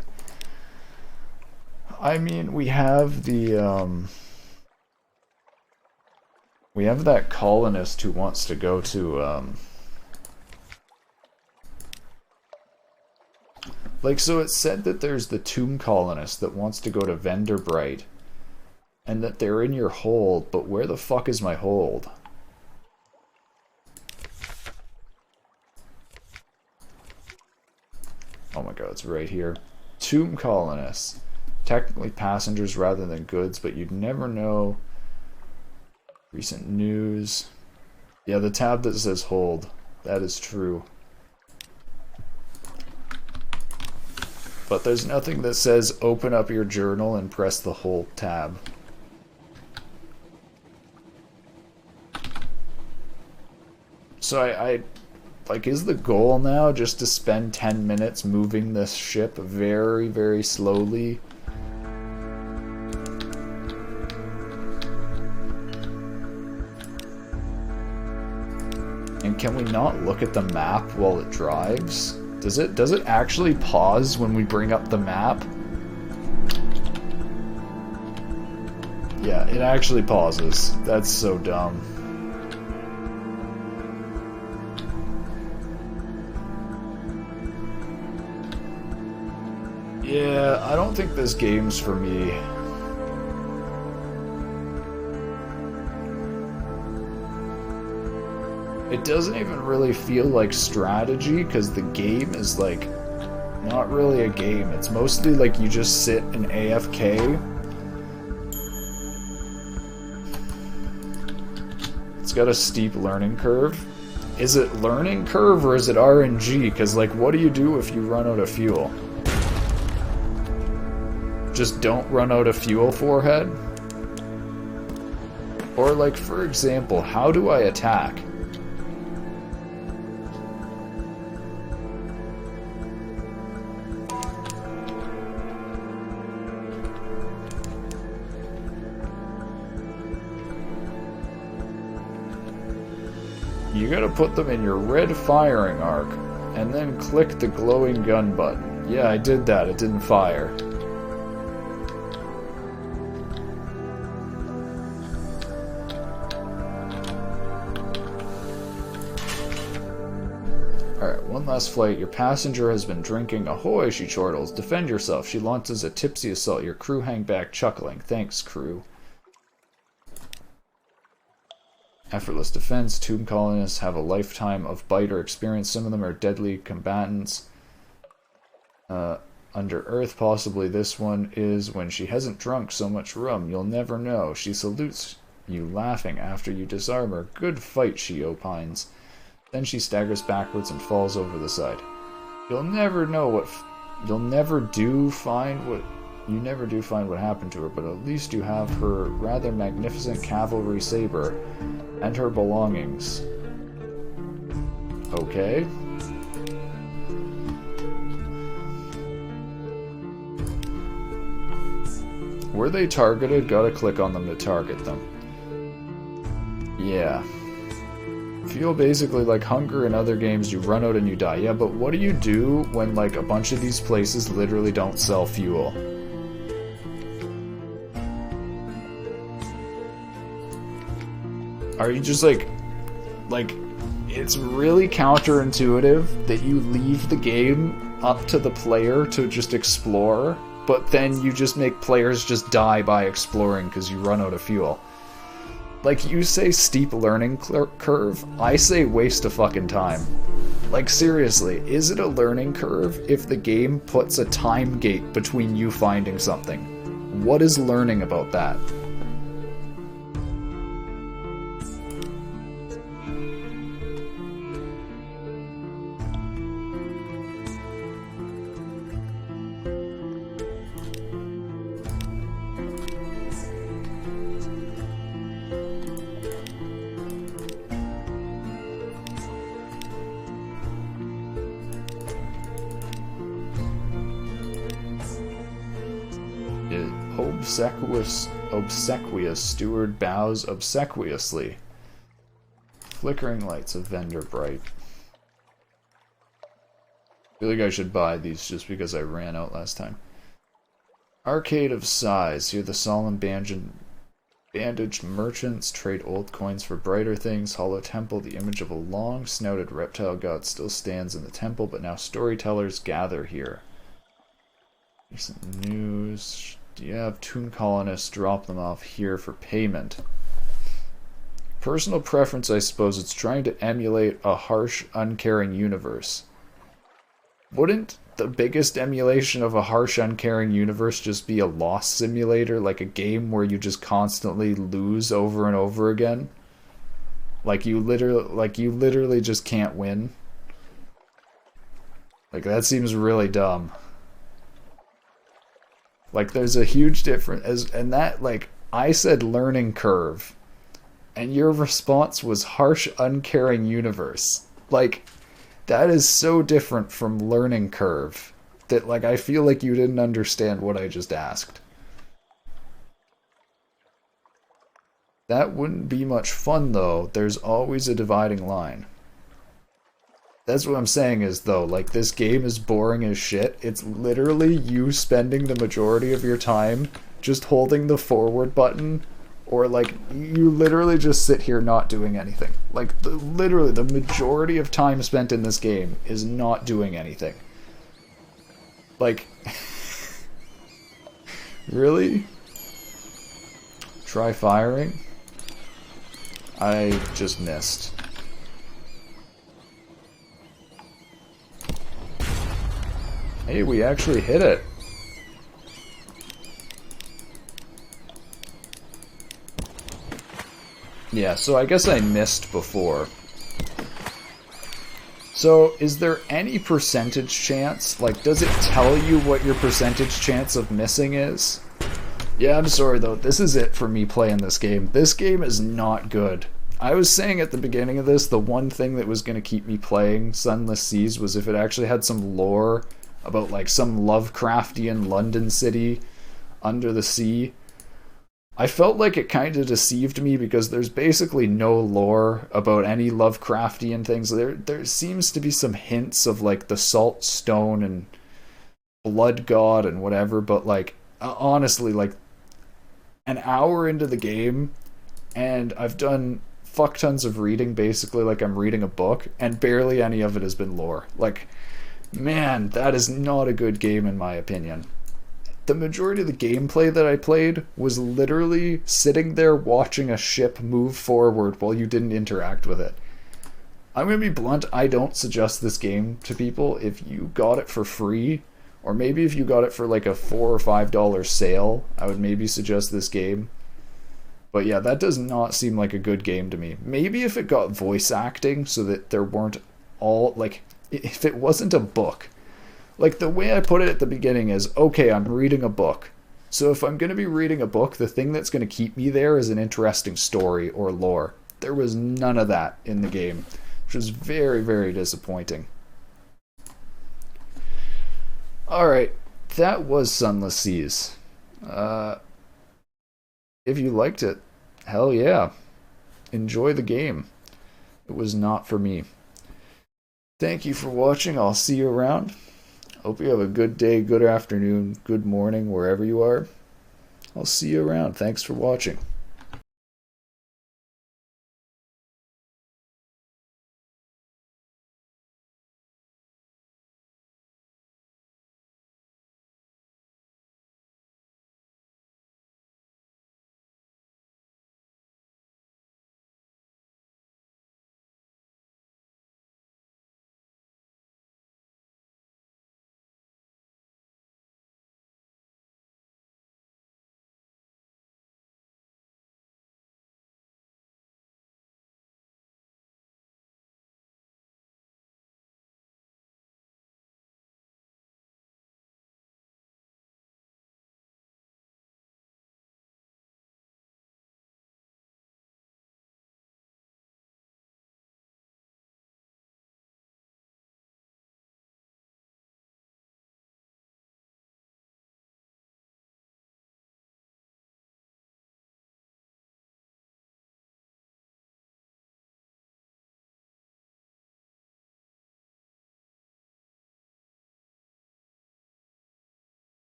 I mean, we have the we have that colonist who wants to go to, like, so it said that there's the tomb colonist that wants to go to Venderbright And that they're in your hold, but where the fuck is my hold? Oh my god, it's right here. Tomb colonists. Technically passengers rather than goods, but you'd never know. Recent news. Yeah, the tab that says hold. That is true. But there's nothing that says open up your journal and press the hold tab. So I like, is the goal now just to spend 10 minutes moving this ship very, very slowly? And can we not look at the map while it drives? Does it actually pause when we bring up the map? Yeah, it actually pauses. That's so dumb. Yeah, I don't think this game's for me. It doesn't even really feel like strategy, because the game is like not really a game. It's mostly like you just sit and AFK. It's got a steep learning curve. Is it learning curve or is it RNG? Because like, what do you do if you run out of fuel? Just don't run out of fuel, forehead? Or like, for example, how do I attack? You gotta put them in your red firing arc, and then click the glowing gun button. Yeah, I did that, it didn't fire. Alright, one last flight. Your passenger has been drinking. Ahoy, she chortles. Defend yourself. She launches a tipsy assault. Your crew hang back, chuckling. Thanks, crew. Effortless defense. Tomb colonists have a lifetime of biter experience. Some of them are deadly combatants. Under Earth, possibly this one is when she hasn't drunk so much rum. You'll never know. She salutes you, laughing after you disarm her. Good fight, she opines. Then she staggers backwards and falls over the side. You'll never know what... You never do find what happened to her, but at least you have her rather magnificent cavalry saber and her belongings. Okay. Were they targeted? Gotta click on them to target them. Yeah. Feel basically like Hunger in other games, you run out and you die. Yeah, but what do you do when like a bunch of these places literally don't sell fuel? Are you just like it's really counterintuitive that you leave the game up to the player to just explore, but then you just make players just die by exploring because you run out of fuel. Like, you say steep learning curve, I say waste of fucking time. Like, seriously, is it a learning curve if the game puts a time gate between you finding something? What is learning about that? Obsequious steward bows obsequiously. Flickering lights of vendor bright. I feel like I should buy these just because I ran out last time. Arcade of sighs. Here the solemn bandaged merchants trade old coins for brighter things. Hollow temple. The image of a long-snouted reptile god still stands in the temple, but now storytellers gather here. Recent news. Do you have toon colonists drop them off here for payment? Personal preference, I suppose. It's trying to emulate a harsh, uncaring universe. Wouldn't the biggest emulation of a harsh, uncaring universe just be a loss simulator, like a game where you just constantly lose over and over again? Like you literally just can't win. Like that seems really dumb. Like there's a huge difference, and that, like, I said learning curve, and your response was harsh, uncaring universe. Like, that is so different from learning curve that, like, I feel like you didn't understand what I just asked. That wouldn't be much fun, though. There's always a dividing line. That's what I'm saying is, though, like, this game is boring as shit. It's literally you spending the majority of your time just holding the forward button, or, like, you literally just sit here not doing anything. Like, literally, the majority of time spent in this game is not doing anything. Like, really? Try firing? I just missed. Hey, we actually hit it. Yeah, so I guess I missed before. So, is there any percentage chance? Like, does it tell you what your percentage chance of missing is? Yeah, I'm sorry though, this is it for me playing this game. This game is not good. I was saying at the beginning of this, the one thing that was going to keep me playing Sunless Seas was if it actually had some lore about, like, some Lovecraftian London city under the sea. I felt like it kind of deceived me because there's basically no lore about any Lovecraftian things. There seems to be some hints of, like, the Salt Stone and Blood God and whatever, but, like, honestly, like, an hour into the game, and I've done fuck tons of reading, basically like I'm reading a book, and barely any of it has been lore. Like, man, that is not a good game in my opinion. The majority of the gameplay that I played was literally sitting there watching a ship move forward while you didn't interact with it. I'm going to be blunt, I don't suggest this game to people. If you got it for free, or maybe if you got it for like a $4 or $5 sale, I would maybe suggest this game. But yeah, that does not seem like a good game to me. Maybe if it got voice acting so that there weren't all, like, if it wasn't a book. Like, the way I put it at the beginning is, okay, I'm reading a book. So if I'm going to be reading a book, the thing that's going to keep me there is an interesting story or lore. There was none of that in the game, which was very, very disappointing. Alright, that was Sunless Seas. If you liked it, hell yeah. Enjoy the game. It was not for me. Thank you for watching. I'll see you around. Hope you have a good day, good afternoon, good morning, wherever you are. I'll see you around. Thanks for watching.